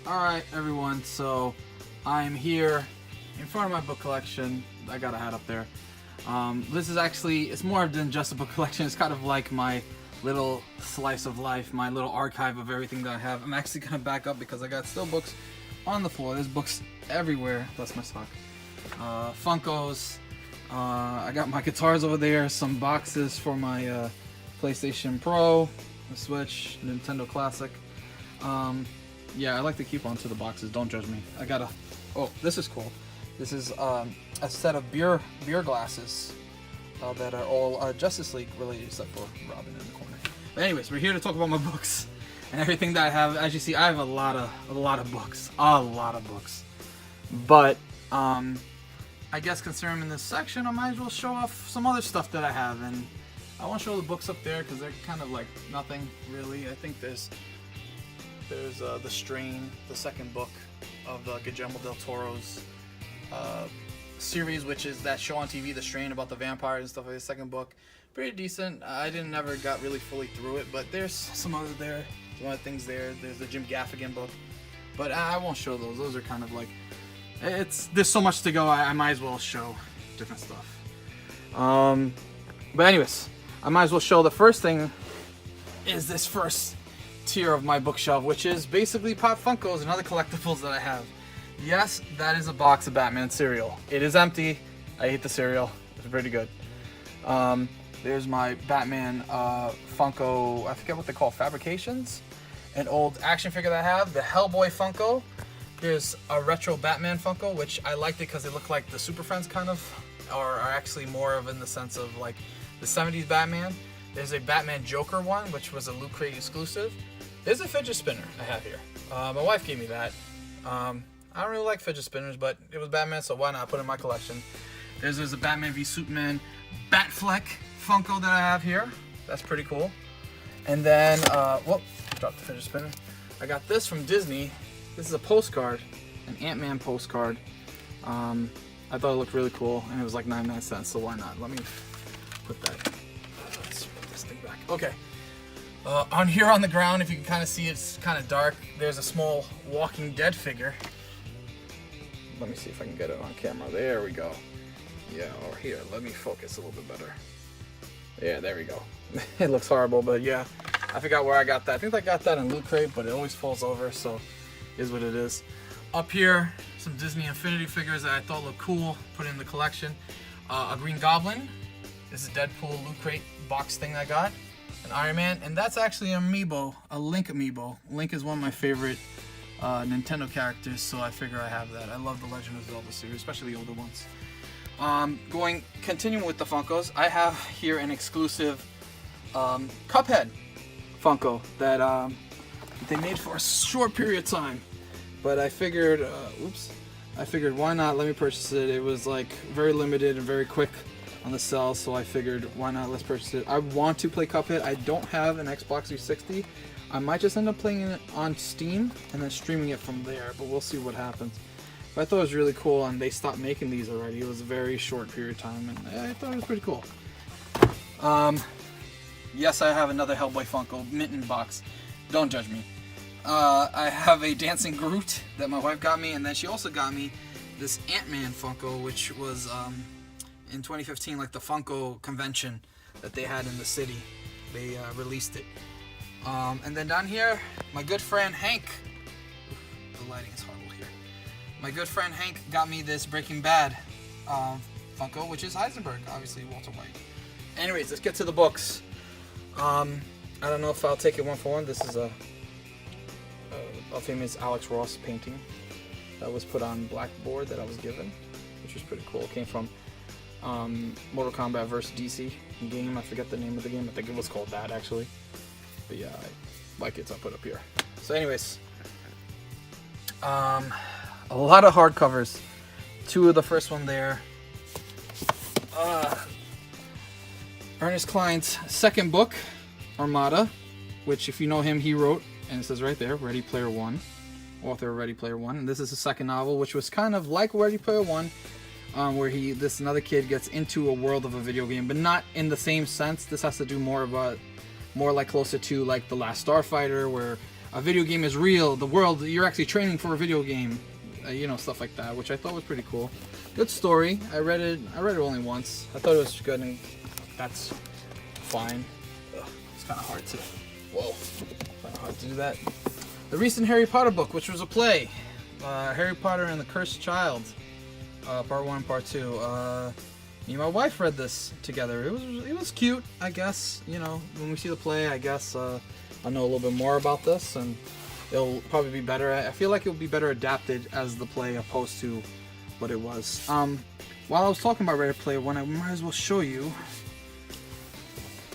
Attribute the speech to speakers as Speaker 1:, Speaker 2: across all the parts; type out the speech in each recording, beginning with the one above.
Speaker 1: Alright everyone, so I'm here in front of my book collection. I got a hat up there. This is actually, it's more than just a book collection. It's kind of like my little slice of life, my little archive of everything that I have. I'm actually going to back up because I got still books on the floor. There's books everywhere. That's my sock. Funkos. I got my guitars over there, some boxes for my PlayStation Pro, the Switch, Nintendo Classic. Yeah, I like to keep on to the boxes, don't judge me. I got oh, this is cool. This is a set of beer glasses that are all Justice League related, except for Robin in the corner. But anyways, we're here to talk about my books and everything that I have. As you see, I have a lot of books, But I guess considering in this section, I might as well show off some other stuff that I have, and I want to show the books up there because they're kind of like nothing really. I think there's The Strain, the second book of Guillermo del Toro's series, which is that show on TV, The Strain, about the vampires and stuff like that. The second book, pretty decent. I never got really fully through it, but there's some other things there. There's the Jim Gaffigan book, but I won't show those. Those are kind of like, there's so much to go. I might as well show different stuff. But anyways, I might as well show the first thing is this first tier of my bookshelf, which is basically Pop Funkos and other collectibles that I have. Yes, that is a box of Batman cereal. It is empty. I ate the cereal. It's pretty good. There's my Batman Funko, I forget what they call, fabrications. An old action figure that I have, the Hellboy Funko. There's a retro Batman Funko, which I liked it because they look like the Super Friends kind of, or are actually more of in the sense of like the 70s Batman. There's a Batman Joker one, which was a Loot Crate exclusive. There's a fidget spinner I have here. My wife gave me that. I don't really like fidget spinners, but it was Batman, so why not put it in my collection. There's a Batman v Superman Batfleck Funko that I have here. That's pretty cool. And then, whoop, dropped the fidget spinner. I got this from Disney. This is a postcard, an Ant-Man postcard. I thought it looked really cool, and it was like 99 cents, so why not? Let me put that, let's put this thing back. Okay. On here on the ground, if you can kind of see, it's kind of dark. There's a small Walking Dead figure. Let me see if I can get it on camera. There we go. Yeah, or here. Let me focus a little bit better. Yeah, there we go. It looks horrible, but yeah. I forgot where I got that. I think I got that in Loot Crate, but it always falls over, so it is what it is. Up here, some Disney Infinity figures that I thought looked cool. Put in the collection. A Green Goblin. This is Deadpool Loot Crate box thing I got. An Iron Man, and that's actually an amiibo, a Link amiibo. Link is one of my favorite Nintendo characters, so I figure I have that. I love the Legend of Zelda series, especially the older ones. Continuing with the Funkos, I have here an exclusive Cuphead Funko that they made for a short period of time, but I figured, why not? Let me purchase it. It was like very limited and very quick on the sell, so I figured why not, let's purchase it. I want to play Cuphead. I don't have an Xbox 360. I might just end up playing it on Steam and then streaming it from there, but we'll see what happens. But I thought it was really cool, and they stopped making these already. It was a very short period of time, and I thought it was pretty cool. Yes, I have another Hellboy Funko mitten box. Don't judge me. I have a Dancing Groot that my wife got me, and then she also got me this Ant-Man Funko, which was in 2015, like the Funko convention that they had in the city. They released it. And then down here, my good friend Hank. The lighting is horrible here. My good friend Hank got me this Breaking Bad Funko, which is Heisenberg, obviously Walter White. Anyways, let's get to the books. I don't know if I'll take it one for one. This is a famous Alex Ross painting that was put on blackboard that I was given, which was pretty cool. It came from Mortal Kombat vs. DC game. I forget the name of the game. I think it was called that, actually. But yeah, I like it, so I'll put it up here. So anyways, a lot of hardcovers. Two of the first one there. Ernest Cline's second book, Armada, which if you know him, he wrote, and it says right there, Ready Player One, author of Ready Player One. And this is the second novel, which was kind of like Ready Player One, where another kid gets into a world of a video game, but not in the same sense. This has to do more like closer to like The Last Starfighter, where a video game is real. The world, you're actually training for a video game. You know, stuff like that, which I thought was pretty cool. Good story. I read it only once. I thought it was good, and that's fine. Ugh, it's kind of hard to. Whoa, kind of hard to do that. The recent Harry Potter book, which was a play, Harry Potter and the Cursed Child, part 1, part 2. Me and my wife read this together. It was cute, I guess. You know, when we see the play, I guess I'll know a little bit more about this, and it'll probably be better. I feel like it'll be better adapted as the play opposed to what it was. While I was talking about Ready Player One, I might as well show you.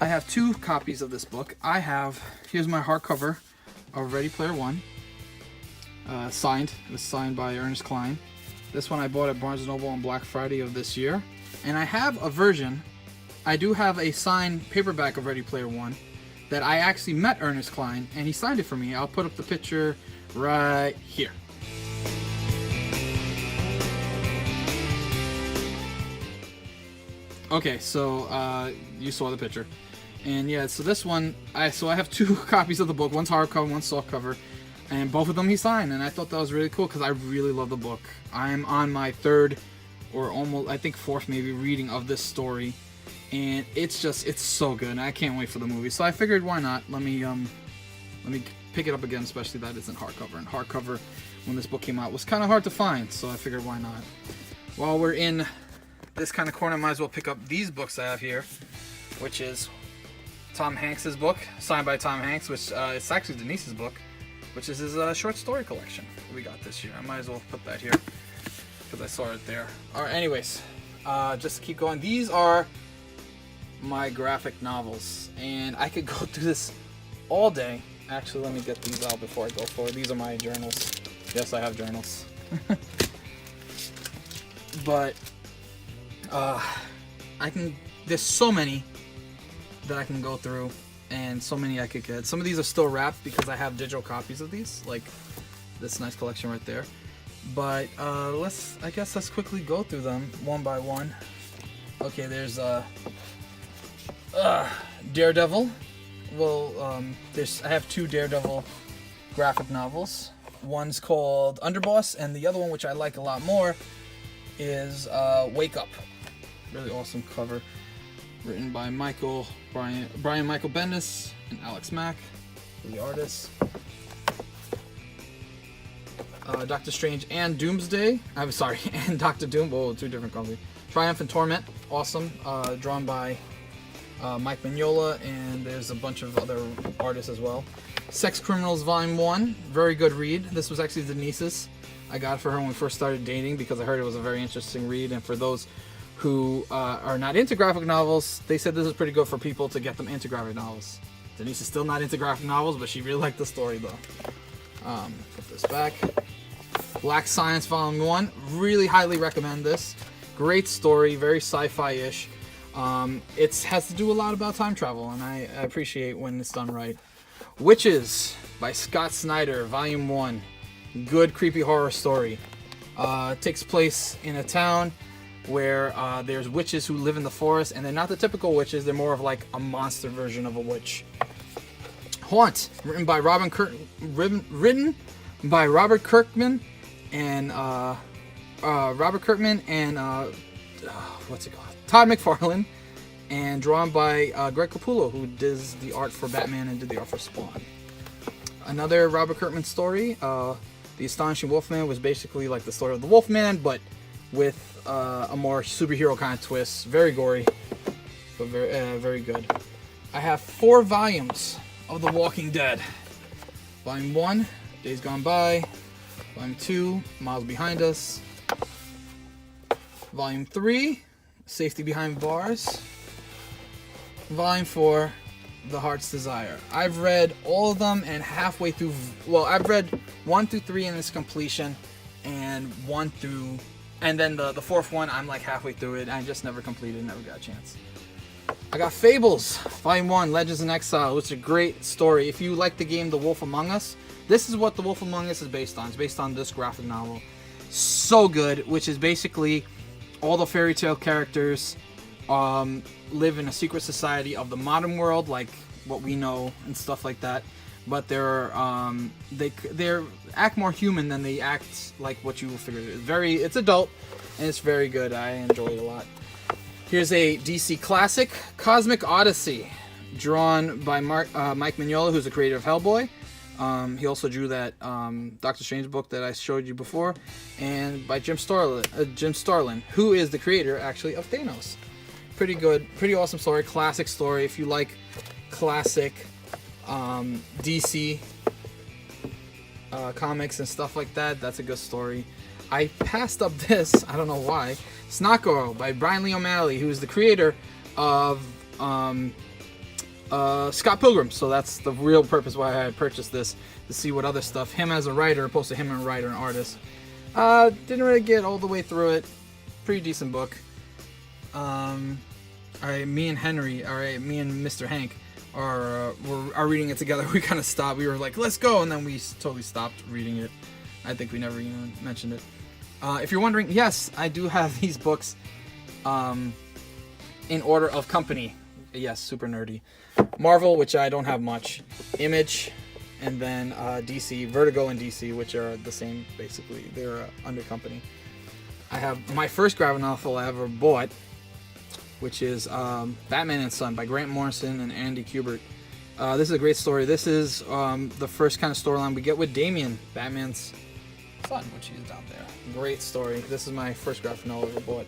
Speaker 1: I have 2 copies of this book. Here's my hardcover of Ready Player One, signed. It was signed by Ernest Cline. This one I bought at Barnes & Noble on Black Friday of this year. And I have a version. I do have a signed paperback of Ready Player One that I actually met Ernest Cline, and he signed it for me. I'll put up the picture right here. Okay, so you saw the picture. And yeah, so this one, I have 2 copies of the book. One's hardcover, one's softcover. And both of them he signed, and I thought that was really cool because I really love the book. I'm on my 3rd or almost, I think 4th maybe, reading of this story. And it's so good, and I can't wait for the movie. So I figured, why not? Let me pick it up again, especially that it's in hardcover. And hardcover, when this book came out, was kind of hard to find, so I figured, why not? While we're in this kind of corner, I might as well pick up these books I have here, which is Tom Hanks's book, signed by Tom Hanks, which it's actually Denise's book, which is his short story collection we got this year. I might as well put that here because I saw it there. All right, anyways, just to keep going, these are my graphic novels, and I could go through this all day. Actually, let me get these out before I go forward. These are my journals. Yes, I have journals. But there's so many that I can go through, and so many I could get. Some of these are still wrapped because I have digital copies of these, like this nice collection right there. But I guess let's quickly go through them one by one. Okay, there's Daredevil. Well, I have 2 Daredevil graphic novels. One's called Underboss, and the other one, which I like a lot more, is Wake Up. Really awesome cover, written by Brian Michael Bendis and Alex Mack, the artists. Doctor Strange and Doomsday. I'm sorry, and Doctor Doom. Oh, 2 different companies. Triumph and Torment. Awesome. Drawn by Mike Mignola, and there's a bunch of other artists as well. Sex Criminals Volume 1. Very good read. This was actually Denise's. I got it for her when we first started dating because I heard it was a very interesting read, and for those who are not into graphic novels, they said this is pretty good for people to get them into graphic novels. Denise is still not into graphic novels, but she really liked the story though. Put this back. Black Science Volume 1. Really highly recommend this. Great story, very sci-fi-ish. It has to do a lot about time travel, and I appreciate when it's done right. Witches by Scott Snyder, Volume 1. Good creepy horror story. Takes place in a town where there's witches who live in the forest, and they're not the typical witches, they're more of like a monster version of a witch. Haunt, written by Robert Kirkman and Todd McFarlane, and drawn by Greg Capullo, who does the art for Batman and did the art for Spawn. Another Robert Kirkman story, The Astonishing Wolfman, was basically like the story of the Wolfman, but with a more superhero kind of twist. Very gory, but very good. I have 4 volumes of The Walking Dead. Volume 1, Days Gone By. Volume 2, Miles Behind Us. Volume 3, Safety Behind Bars. Volume 4, The Heart's Desire. I've read all of them, and halfway through, well, I've read 1 through 3 in its completion, and then the 4th one, I'm like halfway through it. I just never completed, never got a chance. I got Fables, Volume 1, Legends in Exile, which is a great story. If you like the game The Wolf Among Us, this is what The Wolf Among Us is based on. It's based on this graphic novel. So good, which is basically all the fairy tale characters live in a secret society of the modern world, like what we know and stuff like that. but they're act more human than they act like what you will figure. It's adult, and it's very good. I enjoy it a lot. Here's a DC classic, Cosmic Odyssey, drawn by Mike Mignola, who's the creator of Hellboy. He also drew that Doctor Strange book that I showed you before, and by Jim Starlin, who is the creator actually of Thanos. Pretty good, pretty awesome story, classic story. If you like classic DC comics and stuff like that, that's a good story. I passed up this, I don't know why, Snakoro by Brian Lee O'Malley, who is the creator of Scott Pilgrim. So that's the real purpose why I purchased this, to see what other stuff, him as a writer opposed to him as a writer and artist. Didn't really get all the way through it. Pretty decent book. Me and Mr. Hank are reading it together. We kind of stopped. We were like, let's go, and then we totally stopped reading it. I think we never even mentioned it. If you're wondering, yes, I do have these books in order of company. Yes, super nerdy. Marvel, which I don't have much. Image, and then DC, Vertigo and DC, which are the same, basically. They're under company. I have my first graphic novel I ever bought, which is Batman and Son by Grant Morrison and Andy Kubert. This is a great story. This is the first kind of storyline we get with Damian, Batman's son, which is down there. Great story. This is my first graphic novel I ever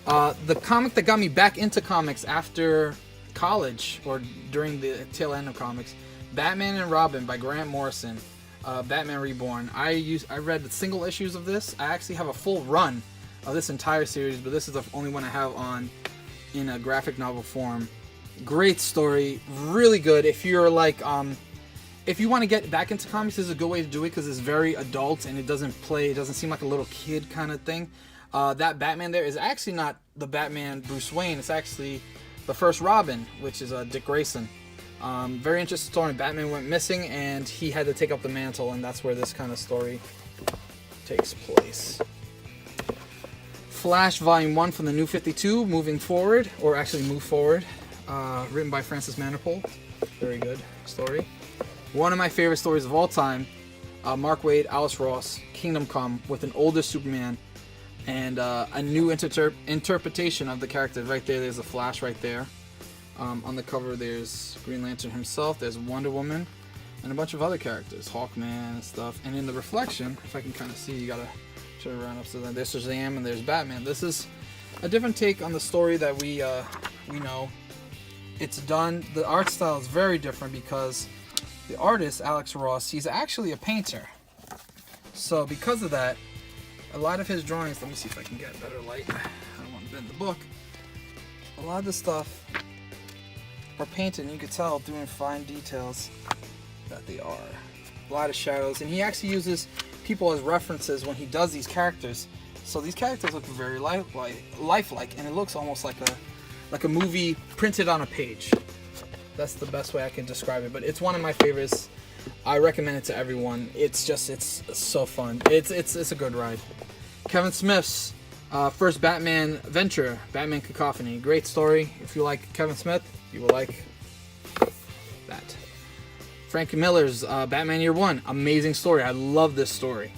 Speaker 1: bought. The comic that got me back into comics after college, or during the tail end of comics, Batman and Robin by Grant Morrison, Batman Reborn. I read the single issues of this. I actually have a full run of this entire series, but this is the only one I have in a graphic novel form. Great story, really good. If you're like, if you want to get back into comics, this is a good way to do it because it's very adult and it doesn't seem like a little kid kind of thing. That Batman there is actually not the Batman Bruce Wayne. It's actually the first Robin, which is Dick Grayson. Very interesting story. Batman went missing and he had to take up the mantle, and that's where this kind of story takes place. Flash Volume 1 from the New 52, Moving Forward, or actually Move Forward, written by Francis Manapul. Very good story. One of my favorite stories of all time, Mark Waid, Alice Ross, Kingdom Come, with an older Superman and a new interpretation of the character. Right there, there's a Flash right there. On the cover, there's Green Lantern himself, there's Wonder Woman, and a bunch of other characters, Hawkman and stuff. And in the reflection, if I can kind of see, you gotta turn around up so that there's Shazam and there's Batman. This is a different take on the story that we know. It's done. The art style is very different because the artist, Alex Ross, he's actually a painter. So because of that, a lot of his drawings, let me see if I can get better light. I don't want to bend the book. A lot of the stuff are painted, and you can tell doing fine details that they are. A lot of shadows, and he actually uses people as references when he does these characters. So these characters look very lifelike, and it looks almost like a movie printed on a page. That's the best way I can describe it, but it's one of my favorites. I recommend it to everyone. It's so fun. It's a good ride. Kevin Smith's first Batman venture, Batman Cacophony. Great story. If you like Kevin Smith, you will like that. Frank Miller's Batman Year One. Amazing story. I love this story.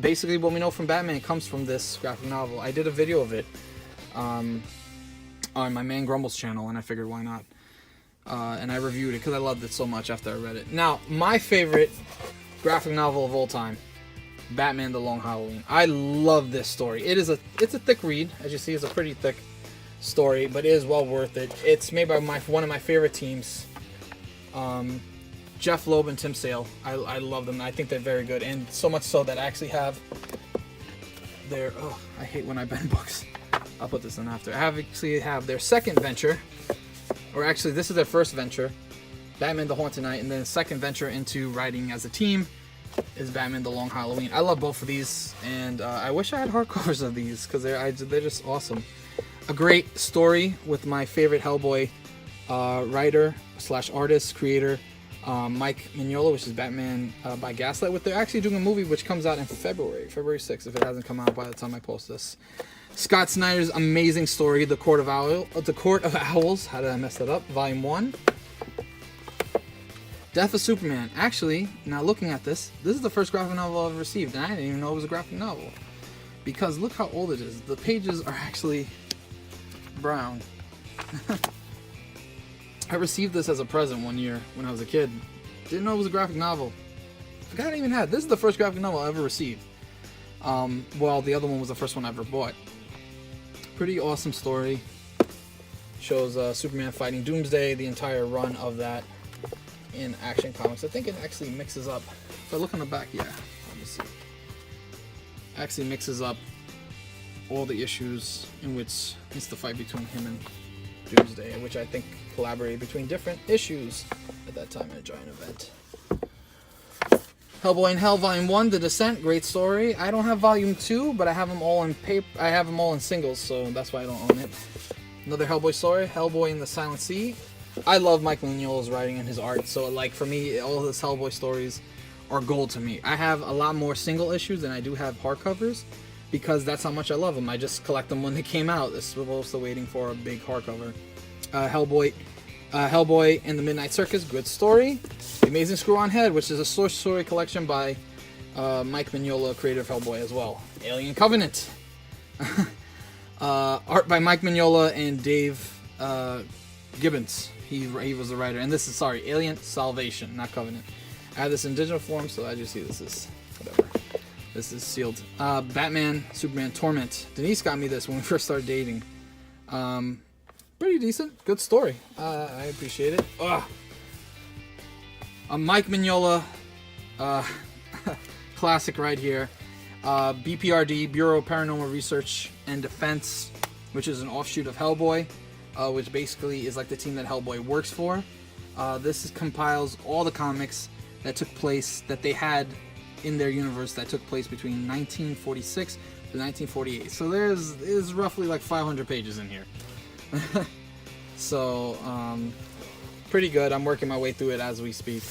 Speaker 1: Basically, what we know from Batman comes from this graphic novel. I did a video of it on my Man Grumbles channel, and I figured why not. And I reviewed it because I loved it so much after I read it. Now, my favorite graphic novel of all time, Batman: The Long Halloween. I love this story. It's a thick read, as you see. It's a pretty thick story, but it is well worth it. It's made by one of my favorite teams, Jeff Loeb and Tim Sale. I love them. I think they're very good, and so much so that I actually have their. Oh, I hate when I bend books. I'll put this in after. I actually have their second venture. Or actually, this is their first venture, Batman: The Haunted Knight, and then the second venture into writing as a team is Batman: The Long Halloween. I love both of these, and I wish I had hardcovers of these because they're just awesome. A great story with my favorite Hellboy writer / artist, creator, Mike Mignola, which is Batman by Gaslight. They're actually doing a movie which comes out in February 6th, if it hasn't come out by the time I post this. Scott Snyder's amazing story, The Court of Owls. How did I mess that up? Volume 1. Death of Superman. Actually, now looking at this is the first graphic novel I've received, and I didn't even know it was a graphic novel. Because look how old it is. The pages are actually brown. I received this as a present one year when I was a kid. Didn't know it was a graphic novel. Forgot I even had. This is the first graphic novel I ever received. Well, the other one was the first one I ever bought. Pretty awesome story. Shows Superman fighting Doomsday, the entire run of that in Action Comics. I think it actually mixes up. If I look on the back, yeah. Let me see. Actually mixes up all the issues in which it's the fight between him and Doomsday, which I think collaborated between different issues at that time in a giant event. Hellboy in Hell Volume 1, The Descent, great story. I don't have Volume 2, but I have them all in paper. I have them all in singles, so that's why I don't own it. Another Hellboy story, Hellboy in the Silent Sea. I love Mike Mignola's writing and his art, so like for me, all of his Hellboy stories are gold to me. I have a lot more single issues than I do have hardcovers, because that's how much I love them. I just collect them when they came out. This was also waiting for a big hardcover. Hellboy and the Midnight Circus, good story. The Amazing Screw-On Head, which is a source story collection by Mike Mignola, creator of Hellboy as well. Alien Covenant. Art by Mike Mignola and Dave Gibbons. He was the writer. And this is, Alien Salvation, not Covenant. I have this in digital form, so as you see, this is whatever. This is sealed. Batman, Superman, Torment. Denise got me this when we first started dating. Pretty decent. Good story. I appreciate it. A Mike Mignola classic right here. BPRD, Bureau of Paranormal Research and Defense, which is an offshoot of Hellboy, which basically is like the team that Hellboy works for. This compiles all the comics that took place, that they had in their universe, that took place between 1946 to 1948. So there's roughly like 500 pages in here. So, pretty good. I'm working my way through it as we speak.